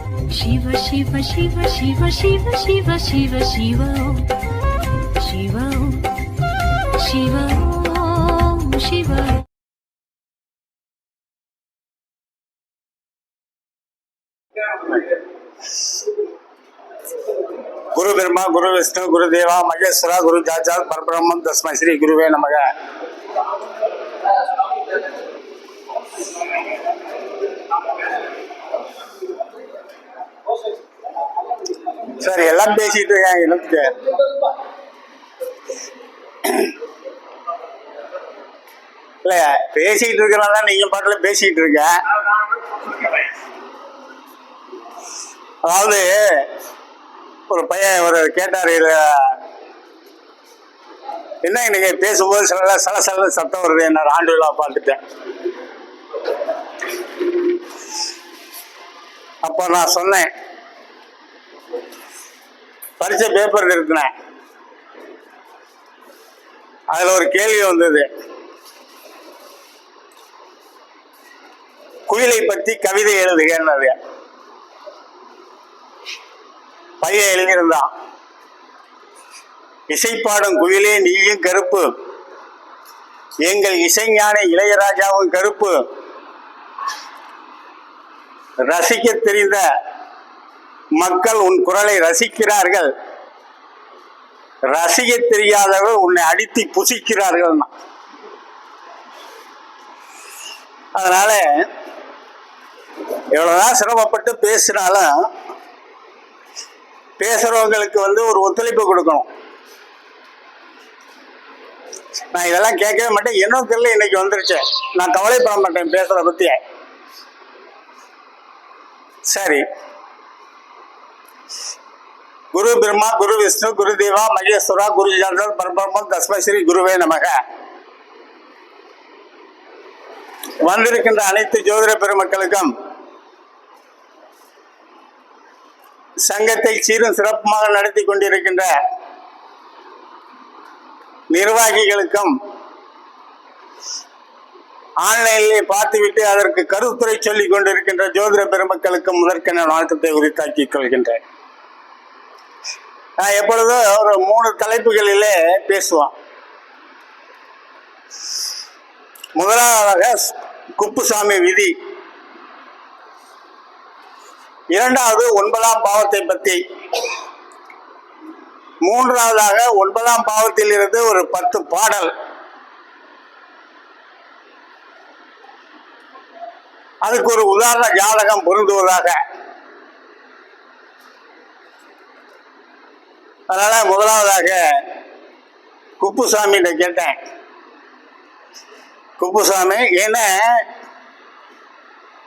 शिव शिव शिव शिव शिव शिव शिव शिव शिव शिव शिव गुरु ब्रह्मा गुरु विष्णु गुरु देवा महेश्वरा गुरु साक्षात् परब्रह्मं तस्मै श्री गुरुवे नमः। சார் எல்லாம் பேசிட்டு இருக்காங்க எனக்கு இல்ல பேசிட்டு இருக்கிறனால நீங்க பாட்டுல பேசிட்டு இருக்க. அதாவது ஒரு பையன் ஒரு கேட்டாரு, என்ன இன்னைக்கு பேசும்போது சல சத்தம் வருது, என்ன ஆண்டு விழா பார்த்துட்டேன். அப்போ நான் சொன்னேன், பரிச்ச பேப்பர் இருக்கிறேன், அதுல ஒரு கேள்வி வந்தது, குயிலை பத்தி கவிதை எழுதுகிறது. பையன் எழுதியிருந்தான், இசைப்பாடும் குயிலே நீயும் கருப்பு, எங்கள் இசைஞான இளையராஜாவும் கருப்பு, ரசிக்க தெரிந்த மக்கள் உன் குரலை ரசிக்கிறார்கள், ரசிக்க தெரியாதவர்கள் உன்னை அடித்து புசிக்கிறார்கள். அதனால எவ்வளவுதான் சிரமப்பட்டு பேசினாலும் பேசுறவங்களுக்கு ஒரு ஒத்துழைப்பு கொடுக்கணும். நான் இதெல்லாம் கேட்கவே மாட்டேன், என்ன தெரியல இன்னைக்கு வந்துருச்சு, நான் கவலைப்பட மாட்டேன் பேசுறத பத்தி. சரி, குரு பிரம்மா குரு விஷ்ணு குரு தேவா மகேஸ்வரா குரு சாட்சாத் பரபிரம்மம் தஸ்மை ஸ்ரீ குருவே நமக. வந்திருக்கின்ற அனைத்து ஜோதிட பெருமக்களுக்கும், சங்கத்தை சீரும் சிறப்புமாக நடத்தி கொண்டிருக்கின்ற நிர்வாகிகளுக்கும், ஆன்லைனிலே பார்த்துவிட்டு அதற்கு கருத்துரை சொல்லிக் கொண்டிருக்கின்ற ஜோதிட பெருமக்களுக்கும் முதற்கென வாழ்க்கத்தை உரித்தாக்கிக் கொள்கின்றேன். நான் எப்பொழுதும் ஒரு 3 தலைப்புகளிலே பேசுவோம். முதலாவதாக குப்புசாமி விதி, இரண்டாவது 9ஆம் பாவத்தை பற்றி, மூன்றாவதாக 9ஆம் பாவத்தில் இருந்து ஒரு 10 பாடல், அதுக்கு ஒரு உதாரண ஜாதகம் பொருந்துவதாக. அதனால முதலாவதாக குப்புசாமி கேட்டேன், குப்புசாமி என்ன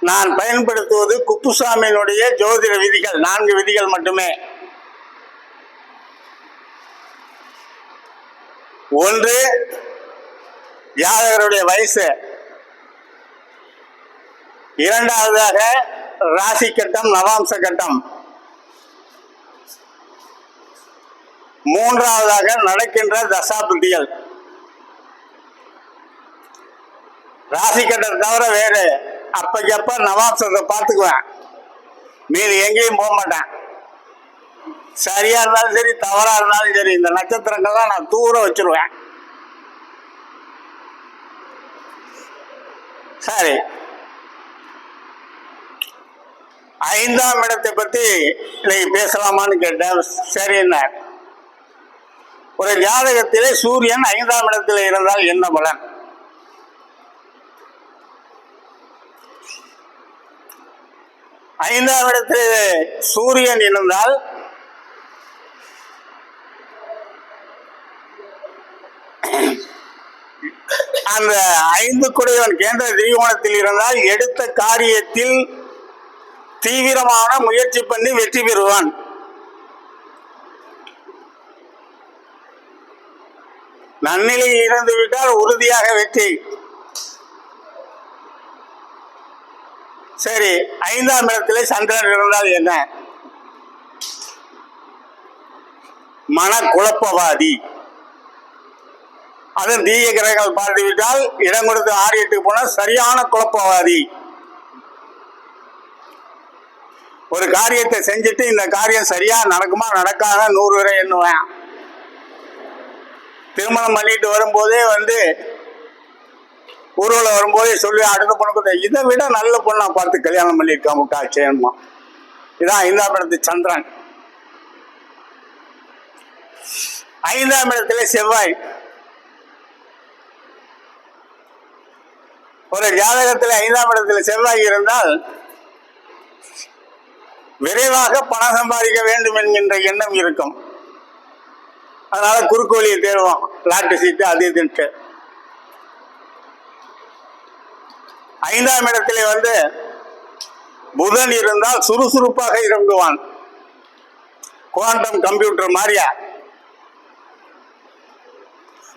நான் பயன்படுத்துவது குப்புசாமியினுடைய ஜோதிட விதிகள் 4 விதிகள் மட்டுமே. ஒன்று, ஜாதகருடைய வயசு, இரண்டாவதாக ராசி கட்டம் நவாம்ச கட்டம், மூன்றாவதாக நடக்கின்ற தசாபுத்திகள். ராசி கட்டம் தவிர வேறு அப்பக்கப்ப நவாம்சத்தை பார்த்துக்குவேன், மீது எங்கேயும் போக மாட்டேன். சரியா இருந்தாலும் சரி தவறா இருந்தாலும் சரி இந்த நட்சத்திரங்கள்லாம் நான் தூர வச்சிருவேன். சரி, 5ஆம் இடத்தை பத்தி இன்னைக்கு பேசலாமான்னு கேட்டேன். சரின்னா, ஒரு ஜாதகத்திலே சூரியன் 5ஆம் இடத்தில் இருந்தால் என்ன பலன்? ஐந்தாம் இடத்தில் சூரியன் இருந்தால் அந்த 5 குடையவன் கேந்திர திரிகோணத்தில் இருந்தால் எடுத்த காரியத்தில் தீவிரமான முயற்சி பண்ணி வெற்றி பெறுவான். நன்னிலையில் இருந்து விட்டால் உறுதியாக வெற்றி. சரி, 5ஆம் இடத்திலே சந்திரன் இருந்தால் என்ன? மனக்குழப்பவாதி. அது தீய கிரகங்கள் பார்த்து விட்டால் இடம் கொடுத்து 6 8 போனால் சரியான குழப்பவாதி. ஒரு காரியத்தை செஞ்சுட்டு இந்த காரியம் சரியா நடக்குமா நடக்காத 100 வரை எண்ணுவேன். திருமணம் பண்ணிட்டு வரும்போதே ஊர்வலம் வரும்போதே சொல்லி அடுத்த பொண்ணுக்கு இதை விட நல்ல பொண்ணா பார்த்து கல்யாணம் பண்ணியிருக்கா முட்டாச்சேன்மா. இதான் 5ஆம் இடத்து சந்திரன். 5ஆம் இடத்துல செவ்வாய். ஒரு ஜாதகத்தில் 5ஆம் இடத்துல செவ்வாய் இருந்தால் விரைவாக பணம் சம்பாதிக்க வேண்டும் என்கின்ற எண்ணம் இருக்கும். அதனால குறுக்கு வழியை தேடுவோம், லாட்டரி சீட்டு அது இதுன்ட்டு. 5ஆம் இடத்திலே புதன் இருந்தால் சுறுசுறுப்பாக இறங்குவான். குவாண்டம் கம்ப்யூட்டர் மாதிரியா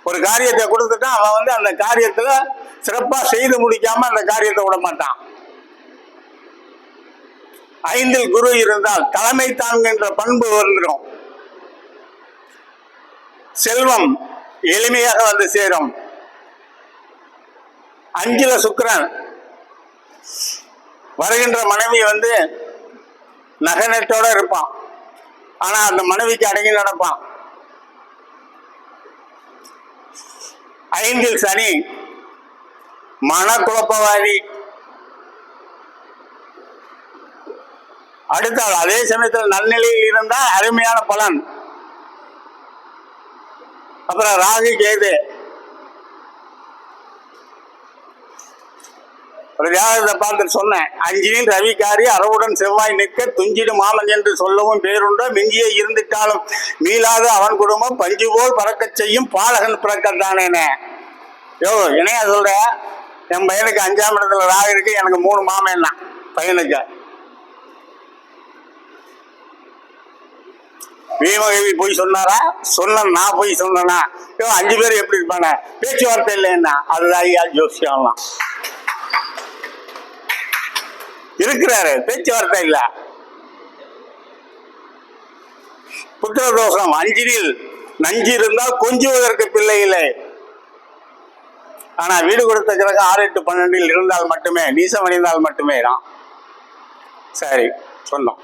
ஒரு காரியத்தை கொடுத்துட்டா அவன் அந்த காரியத்துல சிறப்பா செய்து முடிக்காம அந்த காரியத்தை விட மாட்டான். 5இல் குரு இருந்தால் தலைமை தாங்குகின்ற பண்பு வந்துடும். செல்வம் எளிமையாக சேரும். 5ல சுக்கிரன். வருகின்ற மனைவி நகநட்டோட இருப்பான், ஆனா அந்த மனைவிக்கு அடங்கி நடப்பான். 5இல் சனி மனக்குழப்பவாதி. அடுத்தால் அதே சமயத்தில் நல்நிலையில் இருந்தா அருமையான பலன். அப்புறம் ராகு கேது. ஒரு ஜாதகத்தை பார்த்து சொன்னேன், 5இல் ரவிகாரி அரவுடன் செவ்வாய் நிற்க துஞ்சிடு மாமன் என்று சொல்லவும் பேருண்டோ, மிஞ்சிய இருந்துட்டாலும் மீளாத அவன் குடும்பம் பஞ்சு போல் பறக்க செய்யும் பாலகன் பிறக்கத்தானேனே. இணையா சொல்ற, என் பையனுக்கு 5ஆம் இடத்துல ராகு இருக்கு, எனக்கு 3 மாமன் தான் பையனுக்கு. வீமகவி போய் சொன்னாரா? நான் போய் சொன்னா 5 பேர் எப்படி இருப்பாங்க? பேச்சுவார்த்தை இல்லை என்ன? அதுதான் ஐயா ஜோசியம்லாம் இருக்கிறாரு, பேச்சுவார்த்தை இல்ல. புத்திர தோஷம். 5இல் நஞ்சு இருந்தால் கொஞ்சுவதற்கு பிள்ளை இல்லை. ஆனா வீடு கொடுத்த கிரகம் 6, 8, 12 இருந்தால் மட்டுமே, நீசம் அடைந்தால் மட்டுமே தான். சரி சொன்னோம்.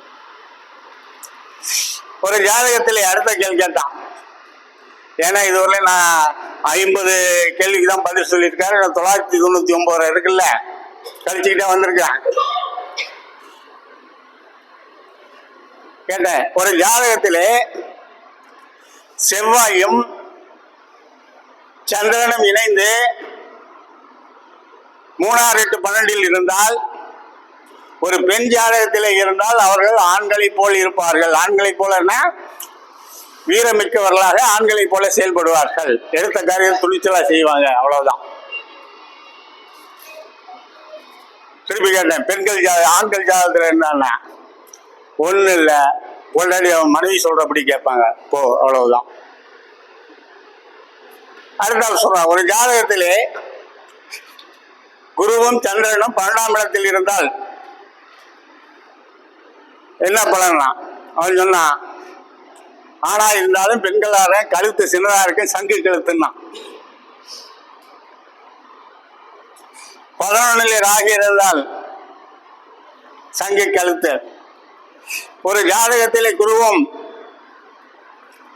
ஒரு ஜாதகத்தில் அடுத்த கேள்வி கேட்டான். ஏன்னா இதுவரை நான் 50 கேள்விக்கு தான் பதில் சொல்லியிருக்காரு. 999 இருக்குல்ல, கழிச்சுக்கிட்டே வந்திருக்கேன். கேட்டேன், ஒரு ஜாதகத்திலே செவ்வாயும் சந்திரனும் இணைந்து 3, 6, 8, 12 இருந்தால், ஒரு பெண் ஜாதகத்தில் இருந்தால் அவர்கள் ஆண்களை போல் இருப்பார்கள். ஆண்களை போலன்னா வீரமிக்கவர்களாக ஆண்களை போல செயல்படுவார்கள். எடுத்த காரியம் துணிச்சலா செய்வாங்க, அவ்வளவுதான். திருப்பி கேட்டேன், பெண்கள் ஆண்கள் ஜாதகத்தில் என்னன்னா ஒண்ணு இல்ல, உடனடி அவன் மனைவி சொல்றபடி கேட்பாங்க, போ, அவ்வளவுதான். அடுத்த சொல்றான், ஒரு ஜாதகத்திலே குருவும் சந்திரனும் 12ஆம் இடத்தில் இருந்தால் என்ன பலன்னா, அவன் சொன்னான், ஆனா இருந்தாலும் பெண்களார கழுத்து சின்னதா இருக்கு, சங்கு கழுத்துன்னா. 11இல் ராகு இருந்தால் சங்கு கழுத்து. ஒரு ஜாதகத்திலே குருவும்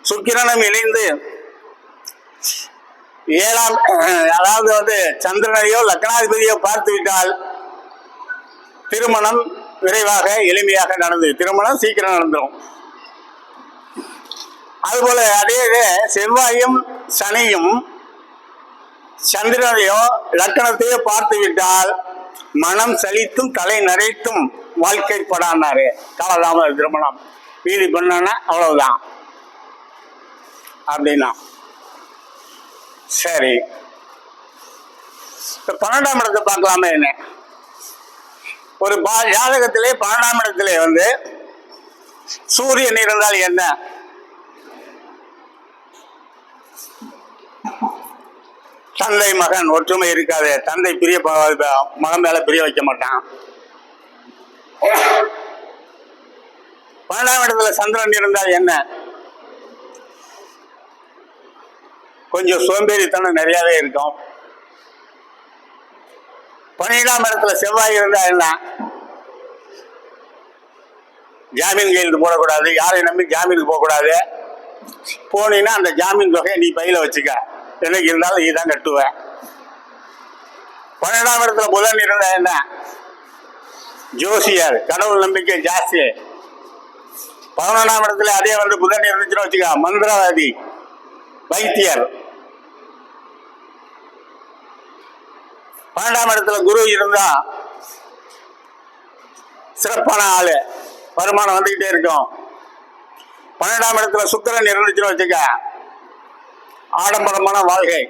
சுக்கிரனும் இணைந்து 7ஆம், அதாவது சந்திரனையோ லக்னாதிபதியோ பார்த்து விட்டால் திருமணம் விரைவாக எளிமையாக நடந்து, திருமணம் சீக்கிரம் நடந்துடும். அதுபோல அதே செவ்வாயும் சனியும் சந்திரனையோ லக்கணத்தையோ பார்த்து விட்டால் மனம் சலித்தும் தலை நரைத்தும் வாழ்க்கைப்படானாரு. காலதாம திருமணம் மீதி பண்ணா அவ்வளவுதான் அப்படின்னா. சரி, 12ஆம் இடத்தை பார்க்கலாமே. என்ன ஒரு ஜாதகத்திலே 12ஆம் இடத்திலே சூரியன் இருந்தால் என்ன? தந்தை மகன் ஒற்றுமை இருக்காது. தந்தை பிரிய மகன் மேல பிரிய வைக்க மாட்டான். 12ஆம் இடத்துல சந்திரன் இருந்தால் என்ன? கொஞ்சம் சோம்பேறித்தனம் நிறையவே இருக்கும். 12ஆம் இடத்துல செவ்வாய் இருந்தா என்ன? ஜாமீன் கையெழுத்து போடக்கூடாது, யாரையும் நம்பி ஜாமீனுக்கு போகக்கூடாது. போனீங்கன்னா அந்த ஜாமீன் தொகையை நீ பையில வச்சுக்க, என்னைக்கு இருந்தாலும் நீ தான் கட்டுவ. 12ஆம் இடத்துல புதன் இருந்தா என்ன? ஜோசியர், கடவுள் நம்பிக்கை ஜாஸ்தி. 11ஆம் இடத்துல அதே வந்து புதன் இருந்துச்சுன்னு வச்சுக்க, மந்திரவாதி, வைத்தியர். 12ஆம் இடத்துல குரு இருந்தா சிறப்பான ஆளு, வருமானம் வந்துகிட்டே இருக்கும். 12ஆம் இடத்துல சுக்கிரன் இருந்துச்சுன்னு வச்சுக்க, ஆடம்பரமான வாழ்க்கை.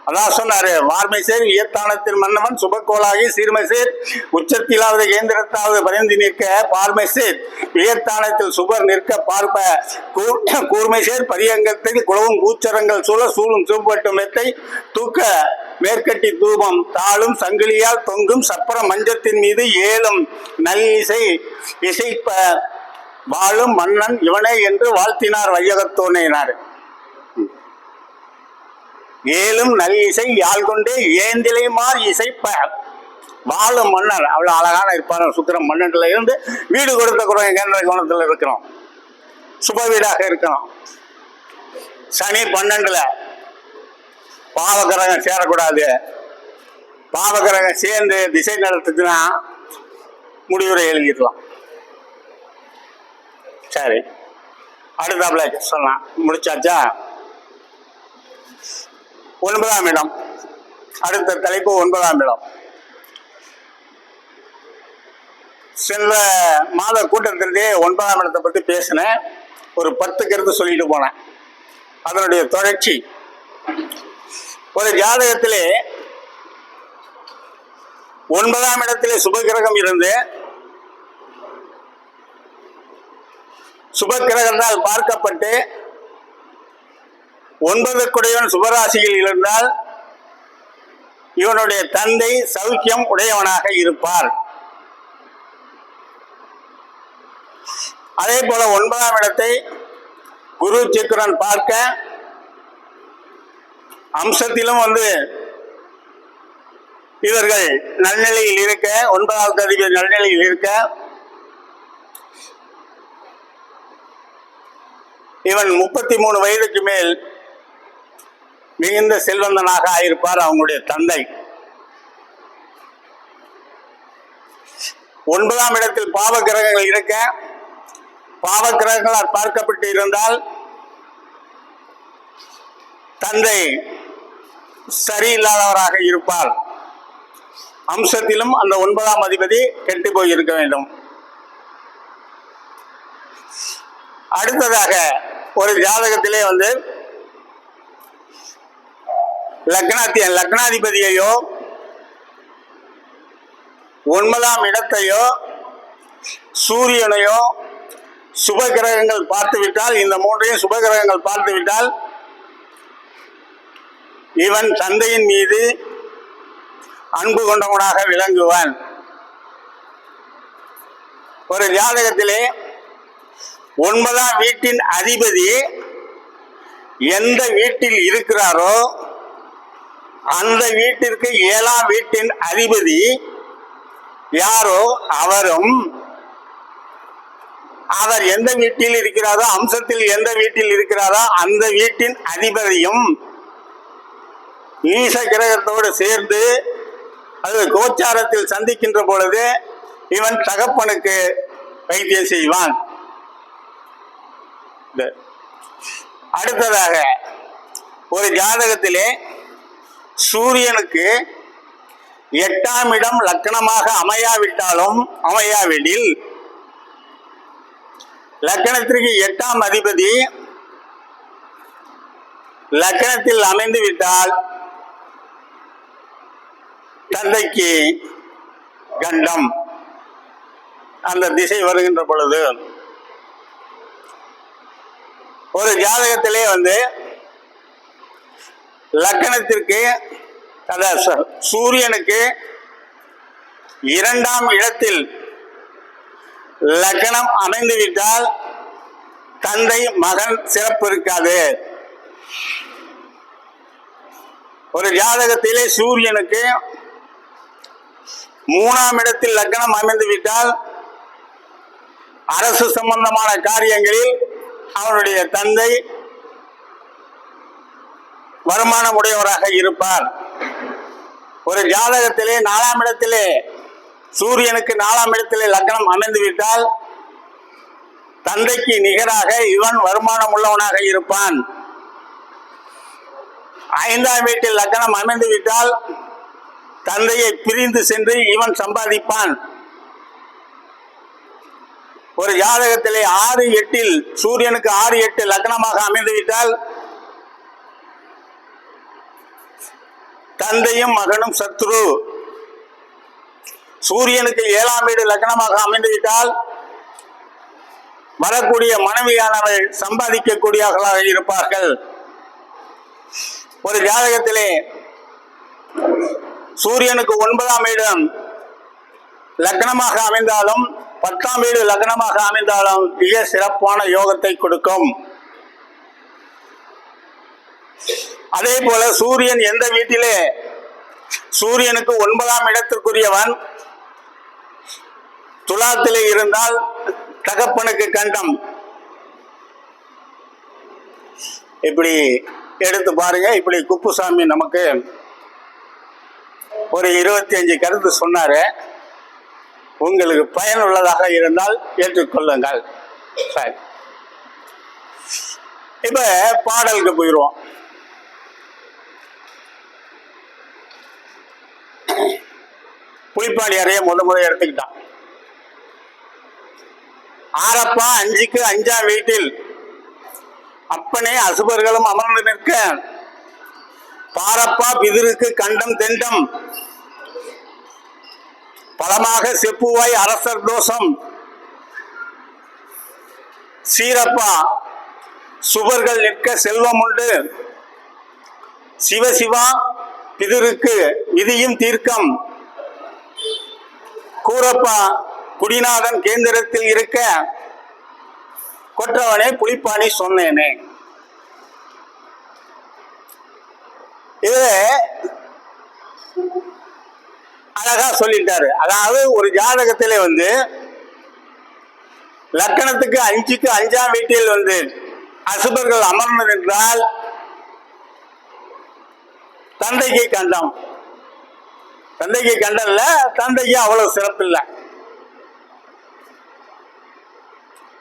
அதான் சொன்னாரு, வார்மை சேர் வியத்தானத்தின் மன்னவன் சுபக்கோளாகி சீர்மை சேர் உச்சத்திலாவது கேந்திரத்தாவது பரிந்து நிற்க பார்மை சேர் வியத்தானத்தில் சுபர் நிற்க பார்ப்ப கூர்மை சேர் பரியங்கத்தில் குளவும் கூச்சரங்கள் சூழ சூழும் சூப்பட்டு மெத்தை தூக்க மேற்கட்டி தூபம் தாளும் சங்கிலியால் தொங்கும் சப்பர மஞ்சத்தின் மீது ஏலும் நல்லிசை இசைப்ப வாழும் மன்னன் இவனே என்று வாழ்த்தினார் வையகத்தோனையினார். ஏலும் நல் இசை யாழ் கொண்டே ஏந்திலைமார் இசைப்ப வாழும் மன்னர். அவ்வளவு அழகான இருப்பார் சுக்கிரன். 12ல இருந்து வீடு கொடுத்த குறைய கேந்திர கோணத்துல இருக்கிறோம், சுப வீடாக இருக்கணும். சனி 12ல, பாவகிரகம் சேரக்கூடாது. பாவகிரகம் சேர்ந்து திசை நடத்துச்சுன்னா முடிவுரை எழுதிடலாம். சரி, அடுத்தாப்புல சொல்லலாம். முடிச்சாச்சா? 9ஆம் இடம். அடுத்த தலைப்பு 9ஆம் இடம். சென்ற மாத கூட்டத்திலே 9ஆம் இடத்தை பற்றி பேசினேன். ஒரு 10 கருத்து சொல்லிட்டு போனேன். அதனுடைய தொடர்ச்சி. ஒரு ஜாதகத்திலே 9ஆம் இடத்திலே சுபகிரகம் இருந்து சுபகிரகத்தால் பார்க்கப்பட்டு 9 சுபராசியில் இருந்தால் இவனுடைய தந்தை சௌக்கியம் உடையவனாக இருப்பார். அதே போல 9ஆம் இடத்தை குரு சுக்கிரன் பார்க்க அம்சத்திலும் வந்து இவர்கள் நல்நிலையில் இருக்க, 9வது அதிபதி நல்நிலையில் இருக்க, இவன் 33 வயதுக்கு மேல் மிகுந்த செல்வந்தனாக ஆயிருப்பார் அவங்களுடைய தந்தை. 9ஆம் இடத்தில் பாவ கிரகங்கள் இருக்க, பாவ கிரகங்களால் பார்க்கப்பட்டு இருந்தால் தந்தை சரியில்லாதவராக இருப்பார். அம்சத்திலும் அந்த 9ஆம் அதிபதி கெட்டு போய் இருக்க வேண்டும். அடுத்ததாக ஒரு ஜாதகத்திலே வந்து லக்னாதிபதியையோ 9ஆம் இடத்தையோ சூரியனையோ சுப கிரகங்கள் பார்த்துவிட்டால், இந்த 3ஐயும் சுப கிரகங்கள் பார்த்துவிட்டால் இவன் தந்தையின் மீது அன்பு கொண்டவனாக விளங்குவான். ஒரு ஜாதகத்திலே 9ஆம் வீட்டின் அதிபதி எந்த வீட்டில் இருக்கிறாரோ அந்த வீட்டிற்கு 7ஆம் வீட்டின் அதிபதி யாரோ அவரும், அவர் எந்த வீட்டில் இருக்கிறாரோ, அம்சத்தில் எந்த வீட்டில் இருக்கிறாரோ அந்த வீட்டின் அதிபதியும் நீச கிரகத்தோடு சேர்ந்து அது கோச்சாரத்தில் சந்திக்கின்ற பொழுது இவன் தகப்பனுக்கு வைத்தியம் செய்வான். அடுத்ததாக ஒரு ஜாதகத்திலே சூரியனுக்கு 8ஆம் இடம் லக்னமாக அமையாவிடில் லக்னத்திற்கு 8ஆம் அதிபதி லக்னத்தில் அமைந்து விட்டால் தந்தைக்கு கண்டம். அந்த திசை வருகின்ற பொழுது ஒரு ஜாதகத்திலே வந்து லக்னத்திற்கு சூரியனுக்கு 2ஆம் இடத்தில் லக்னம் அமைந்துவிட்டால் தந்தை மகன் சிறப்பு இருக்காது. ஒரு ஜாதகத்திலே சூரியனுக்கு 3ஆம் இடத்தில் லக்னம் அமைந்துவிட்டால் அரசு சம்பந்தமான காரியங்களில் அவனுடைய தந்தை வருமானம் உடையவராக இருப்பார். ஒரு ஜாதகத்திலே 4ஆம் இடத்திலே சூரியனுக்கு 4ஆம் இடத்திலே லக்னம் அமைந்துவிட்டால் தந்தைக்கு நிகராக இவன் வருமானம் உள்ளவனாக இருப்பான். 5ஆம் வீட்டில் லக்னம் அமைந்துவிட்டால் தந்தையை பிரிந்து சென்று இவன் சம்பாதிப்பான். ஒரு ஜாதகத்திலே 6-8 சூரியனுக்கு 6-8 லக்னமாக அமைந்துவிட்டால் தந்தையும் மகனும் சத்ரு. சூரியனுக்கு 7ஆம் வீடு லக்னமாக அமைந்துவிட்டால் வரக்கூடிய மனைவியானவள் சம்பாதிக்கக்கூடியவர்களாக இருப்பார்கள். ஒரு ஜாதகத்திலே சூரியனுக்கு 9ஆம் இடம் லக்னமாக அமைந்தாலும் 10ஆம் வீடு லக்னமாக அமைந்தாலும் மிக சிறப்பான யோகத்தை கொடுக்கும். அதே போல சூரியன் எந்த வீட்டிலே சூரியனுக்கு 9ஆம் இடத்திற்குரியவன் துலாத்திலே இருந்தால் தகப்பனுக்கு கண்டம். இப்படி எடுத்து பாருங்க. இப்படி குப்புசாமி நமக்கு ஒரு 25 கருத்து சொன்னாரு. உங்களுக்கு பயனுள்ளதாக இருந்தால் ஏற்றுக்கொள்ளுங்கள். சரி, இப்ப பாடலுக்கு போயிடுவோம். புலிப்பாடி அறைய முத எடுத்துக்கிட்டான். ஆரப்பா 5க்கு 5ஆம் வீட்டில் அப்பனே அசுபர்களும் அமர்ந்து நிற்க பாரப்பா பிதிருக்கு கண்டம் தெண்டம் பலமாக செப்புவாய் அரசர் தோஷம் சீரப்பா சுபர்கள் நிற்க செல்வம் உண்டு சிவசிவா பிதிருக்கு விதியும் தீர்க்கம் கூரப்பா குடிநாதன் கேந்திரத்தில் இருக்க கொற்றவனே புலிப்பாணி சொன்னேனே. இது அழகா சொல்லிட்டாரு. அதாவது ஒரு ஜாதகத்திலே லக்கணத்துக்கு 5க்கு 5ஆம் வீட்டில் அசுபர்கள் அமர்ந்து நின்றால் தந்தைக்கு கண்டம். தந்தைக்கு கண்டம் இல்ல, தந்தைக்கு அவ்வளவு சிறப்பு இல்லை.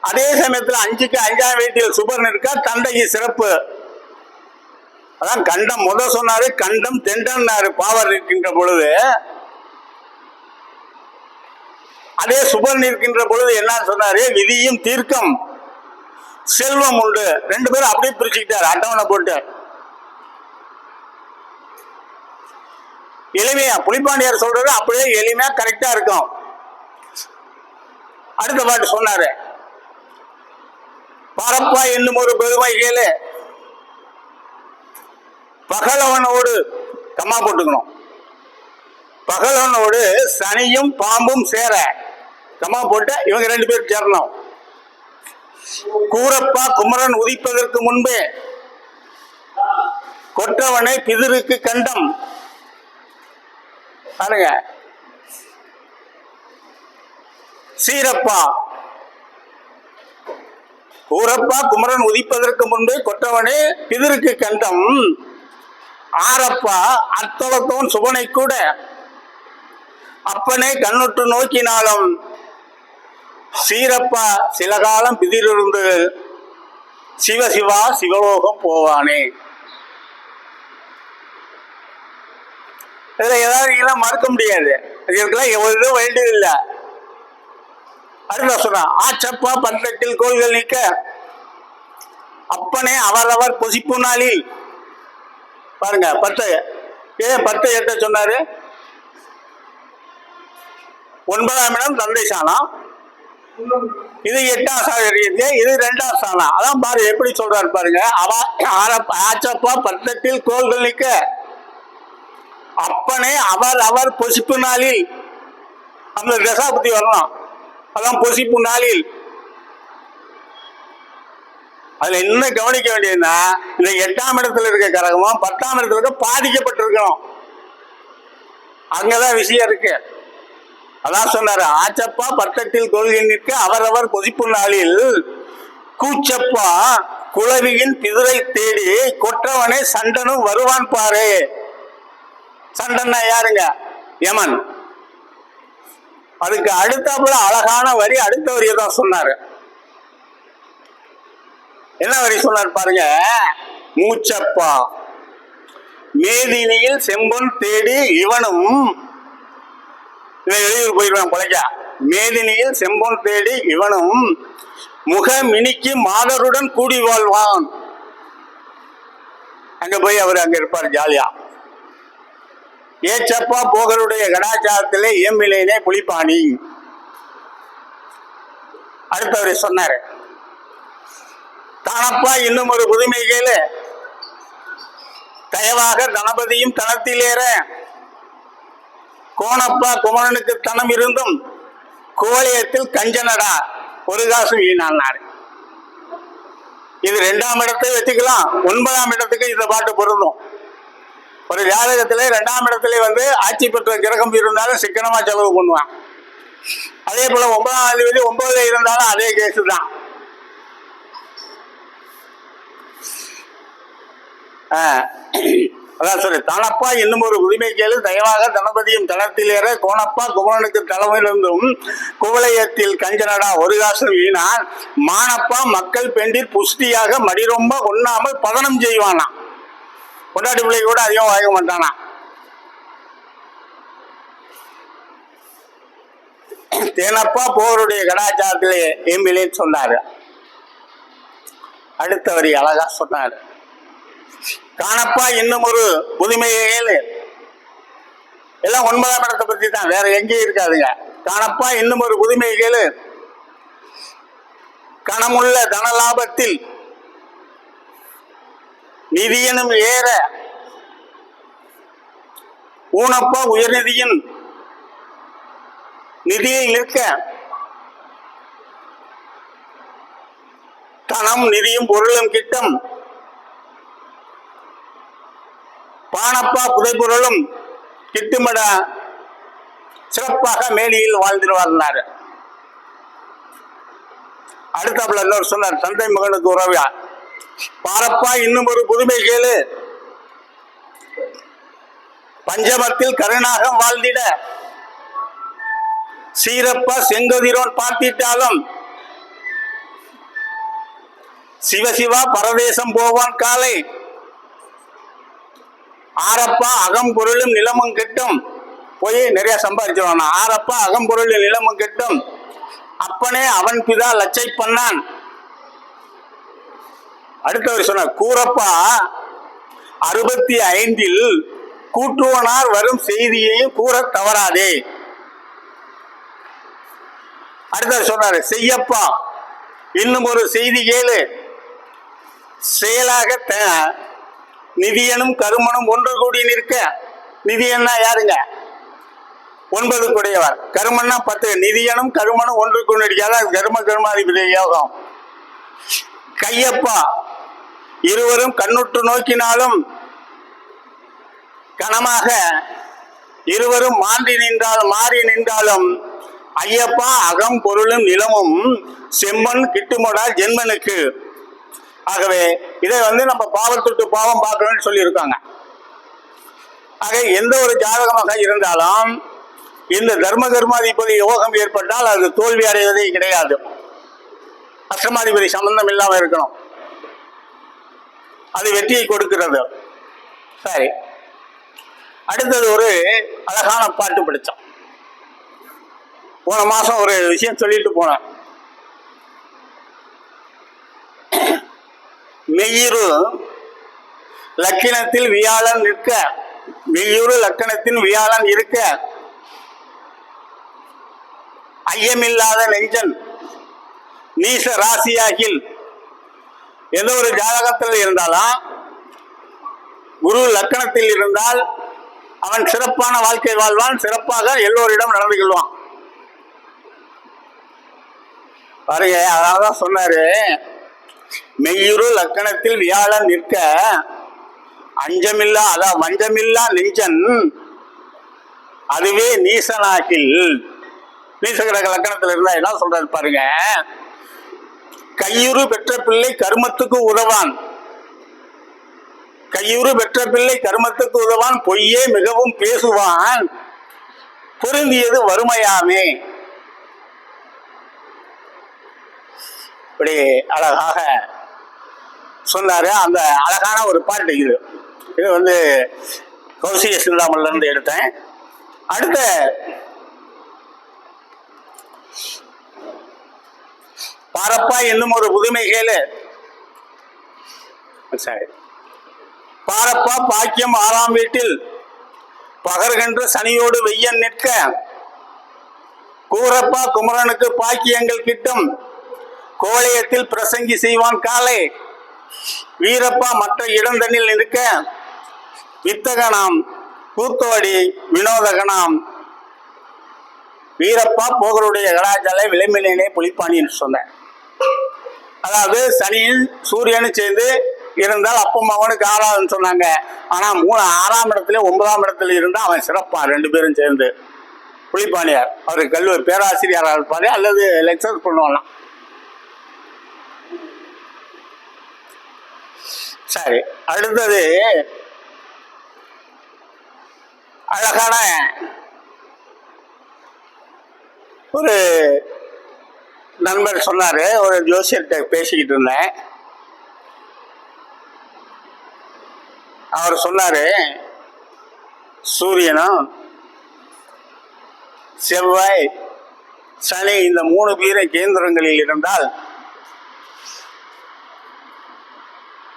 அதே சமயத்தில் 5க்கு 5ஆம் வீட்டில் சுபர் நிற்க தந்தைக்கு சிறப்பு. அதான் கண்டம் சொன்னாரு, கண்டம் தெண்டம் பாவர் இருக்கின்ற பொழுது அதே சுபர் நிற்கின்ற பொழுது என்ன சொன்னாரு, விதியும் தீர்க்கம் செல்வம் உண்டு. 2 பேரும் அப்படியே பிரிச்சுக்கிட்டாரு, அட்டவணை போட்டு. எளிமையா புலிப்பாண்டியார் சொல்றது அப்படியே எளிமையா கரெக்டா இருக்கும். அடுத்த பாட்டு சொன்னாரு, பரப்பா என்னும் ஒரு பெருமை கேளு பகலவனோடு கம்மா போட்டுக்கணும். பகலவனோடு சனியும் பாம்பும் சேர கம்மா போட்டு இவங்க 2 பேரும் சேரணும். கூரப்பா குமரன் உதிப்பதற்கு முன்பே கொற்றவனை பிதிருக்கு கண்டம். பாருங்க, சீரப்பா கூரப்பா குமரன் உதிப்பதற்கு முன்பே கொற்றவனே பிதிருக்கு கண்டம். ஆரப்பா அத்தளத்தோன் சுபனை கூட அப்பனே கண்ணுற்று நோக்கினாலும் சீரப்பா சில காலம் பிதிரிருந்து சிவசிவா சிவலோகம் போவானே. இதுல ஏதாவது மறுக்க முடியாது, இதுக்கெல்லாம் எவ்வளவு வேண்டியதில்லை. அடுத்த சொன்னா, ஆச்சப்பா 18 கோள்கள் நீக்க அப்பனே அவரவர் பொசிப்பு நாளில். பாருங்க 10 ஏன் 10 8 சொன்னாரு. 9ஆம் இடம் தந்தை சாணம், இது 8ஆம் சாணம், இது 2ஆம் சாணம். அதான் பாரு எப்படி சொல்றாரு பாருங்க. ஆச்சப்பா 18 கோள்கள் நீக்க அப்பனே அவர் அவர் பொசிப்பு நாளில். அந்த தசாபதி வரணும், அதான் பொசிப்பு நாளில். அதுல என்ன கவனிக்க வேண்டியதுன்னா, இந்த 8ஆம் இடத்துல இருக்க கிரகமும் 10ஆம் இடத்துல இருக்க பாதிக்கப்பட்டிருக்கணும். அங்கதான் விஷயம் இருக்கு. அதான் சொன்னாரு, ஆச்சப்பா பட்டத்தில் கொள்கை நிற்க அவரவர் கொதிப்பு நாளில் கூச்சப்பா குளவியின் பிதுரை தேடி கொற்றவனே சண்டனும் வருவான் பாரு. சண்டன்னா யாருங்க? யமன். அதுக்கு அடுத்தாப்புல அழகான வரி, அடுத்த வரியை தான் சொன்னாரு. என்ன வரி சொன்னார் பாருங்க. மூச்சப்பா மேதினியில் செம்பொன் தேடி இவனும், வெளியூர் போயிடுவான் கொலைக்கா. மேதினியில் செம்பொன் தேடி இவனும் முக மினிக்கு மாதருடன் கூடி வாழ்வான். அங்க போய் அவர் அங்க இருப்பார் ஜாலியா. ஏச்சப்பா போகருடைய கடாச்சாரத்திலே இயம்பிலேனே புலிப்பாணி. அடுத்தவர் சொன்னாரு, தானப்பா இன்னும் ஒரு புதுமை கேளு, தயவாக தனபதியும் தனத்திலேற கோணப்பா குமரனுக்கு தனம் இருந்தும் கோவலயத்தில் கஞ்சனடா ஒரு காசு வீணானார். இது 2ஆம் இடத்தை வச்சுக்கலாம். 9ஆம் இடத்துக்கு இந்த பாட்டு பொருந்தும். ஒரு ஜாதகத்திலே 2ஆம் இடத்துல ஆட்சி பெற்ற கிரகம் இருந்தாலும் சிக்கனமா செலவு பண்ணுவான். அதே போல 9ஆம் அதிபதி 9ல இருந்தாலும் அதே கேஸ் தான். அதான் சொல்லு, தனப்பா இன்னும் ஒரு உரிமை கேளு, தயவாக தனபதியும் தனத்திலேற கோணப்பா குமரனுக்கு தலைமையிலிருந்தும் குவலயத்தில் கஞ்சனடா ஒரு காசு வீணான் மானப்பா மக்கள் பெண்டில் புஷ்டியாக மடிரொம்ப ஒண்ணாமல் பதனம் செய்வானா. கொண்டாடி பிள்ளை கூட அதிகம் வாங்க மாட்டானா. தேனப்பா போருடைய கடாச்சாரத்திலே எம்பிலேன்னு சொன்னாரு. அடுத்த வரி அழகா சொன்னாரு. காணப்பா இன்னும் ஒரு புதுமையை, எல்லாம் 9ஆம் இடத்தை பத்தி தான், வேற எங்கேயும் இருக்காதுங்க. காணப்பா இன்னும் ஒரு புதுமையை கேளு, கணமுள்ள தனலாபத்தில் நிதியனும் ஏற ஊனப்பா உயர்நிதியின் நிதியை நிற்க தனம் நிதியும் பொருளும் கிட்டம் பானப்பா புதைப்பொருளும் கிட்டுமட சிறப்பாக மேலியில் வாழ்ந்துருவார். அடுத்தாப்புல இன்னொரு சொன்னார், தந்தை மகனுக்கு உறவியா, பாரப்பா இன்னும் ஒரு புதுமை கேளு, பஞ்சமத்தில் கருணாகம் வாழ்ந்திட சீரப்பா செங்கதிரோன் பார்த்திட்டாலும் சிவசிவா பரதேசம் போவான் காலை ஆரப்பா அகம் பொருளும் நிலமும் கெட்டும். போய் நிறைய சம்பாதிச்சிருவான். ஆரப்பா அகம் பொருளும் நிலமும் கெட்டும் அப்பனே அவன் பிதா லட்சை பண்ணான். அடுத்தவர் சொன்னார், கூறப்பா 65 கூற்றுவனார் வரும் செய்தியையும் கூற தவறாதே. அடுத்தவர் சொன்னாரு, செய்யப்பா இன்னும் ஒரு செய்தி கேளு, செயலாக நிதியனும் கருமனும் ஒன்று கூடி நிற்க. நிதியன்னா யாருங்க? 9 கூடியவர். கருமன்னா 10. நிதியனும் கருமனும் ஒன்று கூடி நிற்காத கர்ம கர்மாதிபதி யோகம். கையப்பா இருவரும் கண்ணுற்று நோக்கினாலும் கனமாக இருவரும் மாறி நின்றாலும் ஐயப்பா அகம் பொருளும் நிலமும் செம்மன் கிட்டுமோடா ஜென்மனுக்கு. ஆகவே இதை நம்ம பாவத்துட்டு பாவம் பார்க்கணும்னு சொல்லி இருக்காங்க. ஆக எந்த ஒரு ஜாதகமாக இருந்தாலும் இந்த தர்ம கர்மாதிபதி யோகம் ஏற்பட்டால் அது தோல்வி அடைவதே கிடையாது. அஷ்டமாதிபதி சம்பந்தம் இல்லாம இருக்கணும், அது வெற்றியை கொடுக்கிறது. சரி, அடுத்தது ஒரு அழகான பாட்டு படித்தோம். போன மாசம் ஒரு விஷயம் சொல்லிட்டு போனேன். மெய்யுறு லக்கினத்தில் வியாழன் நிற்க, மெய்யுறு லக்கணத்தின் வியாழன் இருக்க ஐயமில்லாத நெஞ்சன் நீச ராசியாகில். எந்த ஒரு ஜாதகத்தில் இருந்தாலும் குரு லக்கணத்தில் இருந்தால் அவன் சிறப்பான வாழ்க்கை வாழ்வான், சிறப்பாக எல்லோரிடம் நடந்து கொள்வான். பாருங்க, அதான் சொன்னாரு, மெய்யுறு லக்கணத்தில் வியாழன் நிற்க அஞ்சமில்லா வஞ்சமில்லா நெஞ்சன் அதுவே நீசனாகில். நீசகிரக லக்கணத்துல இருந்தா என்ன சொல்றாரு பாருங்க. கையுறு பெற்ற பிள்ளை கருமத்துக்கு உதவான், கையுறு பெற்ற பிள்ளை கருமத்துக்கு உதவான், பொய்யே மிகவும் பேசுவான், பொருந்தியது வறுமையாமே. இப்படி அழகாக சொன்னாரு. அந்த அழகான ஒரு பாட்டு இது. இது வந்து கௌசிக சிந்தாமணில இருந்து எடுத்தேன். அடுத்த பாரப்பா என்னும் ஒரு புதுமை கேளு. சரி. பாரப்பா பாக்கியம் 6ஆம் வீட்டில் பகர்கின்ற சனியோடு வெய்யன் நிற்க, கூரப்பா குமரனுக்கு பாக்கியங்கள் கிட்டும், கோளையத்தில் பிரசங்கி செய்வான் காலை, வீரப்பா மற்ற இடந்தனில் நிற்க, வித்தகனாம் கூத்தோடி வினோதகனாம், வீரப்பா போகருடைய கலாச்சார விளைமிலே புலிப்பாணின்னு சொன்னேன். அதாவது சனியும் சூரியனும் சேர்ந்து இருந்தால் அப்பம் அவனுக்கு 6ஆவதுன்னு சொன்னாங்க. ஆனா 6ஆம் இடத்துல 9ஆம் இடத்துல இருந்தா அவன் சிறப்பான். 2 பேரும் சேர்ந்து புலிப்பாணியார் அவருக்கு கல்லூரி பேராசிரியராக இருப்பாரு அல்லது லெக்சர் பண்ணுவாங்களாம். சரி, அடுத்தது அழகான ஒரு நண்பர் சொன்னாரு. ஒரு ஜோசியர்கிட்ட பேசிக்கிட்டு இருந்தேன். அவர் சொன்னாரு, சூரியனும் செவ்வாய் சனி இந்த 3 பேர கேந்திரங்களில் இருந்தால்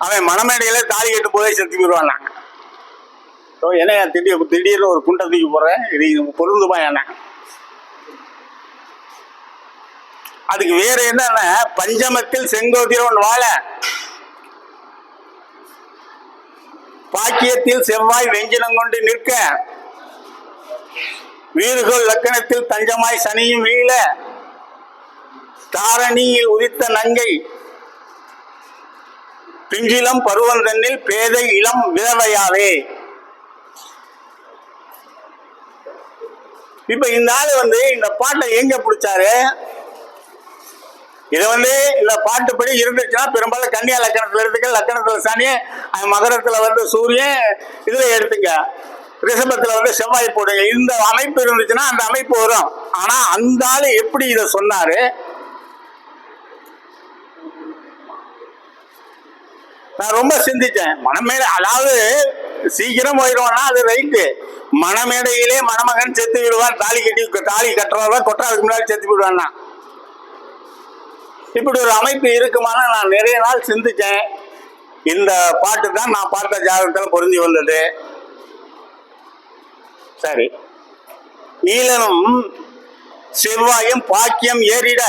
அவன் மணமேடையில தாலி கட்டு போதே செத்து போயிடுவான். என்ன திடீர்னு ஒரு குண்டை தூக்கி போறேன், இது பொருந்துமா என்ன? அதுக்கு வேற என்னன்னா, பஞ்சமத்தில் செங்கோதிரவன் வாழ, பாக்கியத்தில் செவ்வாய் வெஞ்சினம் கொண்டு நிற்க, வீடுகோள் லக்கணத்தில் தஞ்சமாய் சனியும் வீழ, தாரணியில் உதித்த நங்கை பிஞ்சிலம் பருவம் தன்னில் பேதை இளம் விதவையாவே. இப்ப இந்த ஆளு வந்து இந்த பாட்டை எங்க பிடிச்சாரு? இதை வந்து இந்த பாட்டுப்படி இருந்துச்சுன்னா பெரும்பாலும் கன்னியா லக்கணத்துல எடுத்துக்க, லக்கணத்துல சனி, மகரத்துல வந்து சூரியன், இதுல எடுத்துக்க, ரிஷபத்துல வந்து செவ்வாய் போடுங்க. இந்த அமைப்பு இருந்துச்சுன்னா அந்த அமைப்பு வரும். ஆனா அந்த ஆளு எப்படி இதை சொன்னாரு? நான் ரொம்ப சிந்திச்சேன். மனமேடை, அதாவது சீக்கிரம் போயிடுவான்னா அது ரைட்டு. மணமேடையிலே மணமகன் செத்து விடுவான், தாலி கட்டுறவன் கொட்டுறதுக்கு முன்னாடி செத்து விடுவான்னா இப்படி ஒரு அமைப்பு இருக்குமான நான் நிறைய நாள் சிந்திச்சேன். இந்த பாட்டு தான் நான் பார்த்த ஜாதகத்தில் பொருந்தி வந்தது. சரி, நீலனும் செவ்வாயும் பாக்கியம் ஏறிட,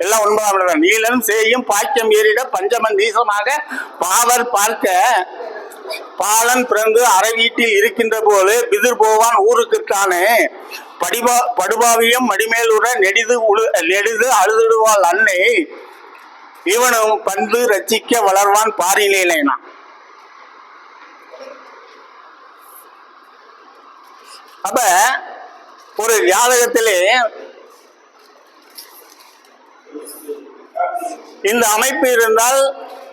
எல்லாம் 9ஆம் இடம். நீலனும் சேயும் பாக்கியம் ஏறிட பஞ்சமன் நீசமாக பாவர் பார்க்க, பாலன் பிறந்து அரை வீட்டில் இருக்கின்ற போது பிதிர் போவான் ஊருக்குத்தானே, படுபாவியம் மடிமேலுற நெடிது அழுதுடுவாள் அன்னை, இவனும் பந்து ரச்சிக்க வளர்வான் பாரிலேனா. அப்ப ஒரு ஜாதகத்திலே இந்த அமைப்பு இருந்தால்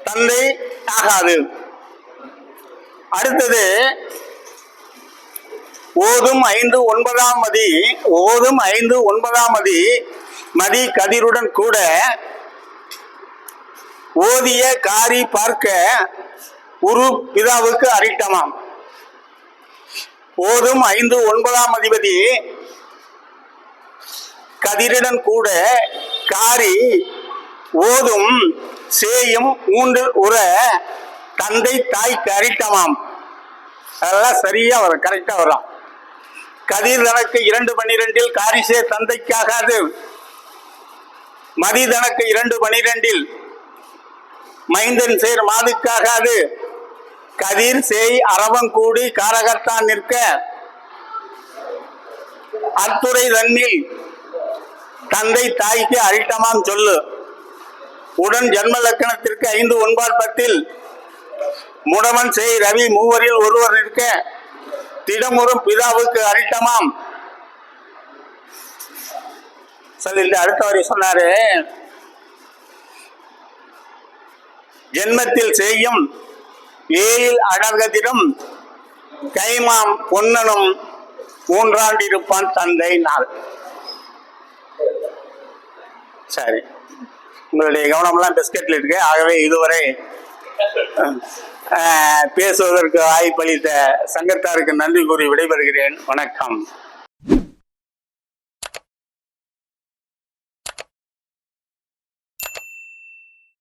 தந்தை ஆகாது. அடுத்தது ஓதும் 5 9ஆம் மதி கதிருடன் கூட ஓதிய காரி பார்க்க உரு பிதாவுக்கு அரிட்டமாம். ஓதும் 5 9ஆம் அதிபதி கதிருடன் கூட காரி ஓதும் சேயும் 3 உற தந்தை தாய்க்கு அரிட்டமாம். அதெல்லாம் சரியா வரும், கரெக்டா வரும். கதிர் தனக்கு 2 12 காரிசே தந்தைக்காகாது, மதி தனக்கு 2 12 மைந்தன் சேர் மாதுக்காகாது, கதிர் சேய் அரவங்கூடி காரகத்தான் நிற்க, அத்துறை தன்னில் தந்தை தாய்க்கு அரிட்டமாம் சொல்லு. உடன் ஜன்ம லக்கணத்திற்கு 5 9 10 முடவன் செய் ரவி மூவரில் ஒருவர் நிற்க, திடமுறும் பிதாவுக்கு அரிட்டமாம். சொல்லிட்டு அடுத்த வரி சொன்னாரு, ஜென்மத்தில் செய்யும் வேயில் அழகதிரும் கைமாம் பொன்னனும் மூன்றாண்டிருப்பான் தந்தை நாள். சரி, உங்களுடைய கவனம்லாம் பிஸ்கெட்ல இருக்கு. ஆகவே இதுவரை பேசுவதற்கு வாய்ப்பளித்த சங்கத்தாருக்கு நன்றி கூறி விடைபெறுகிறேன். வணக்கம்.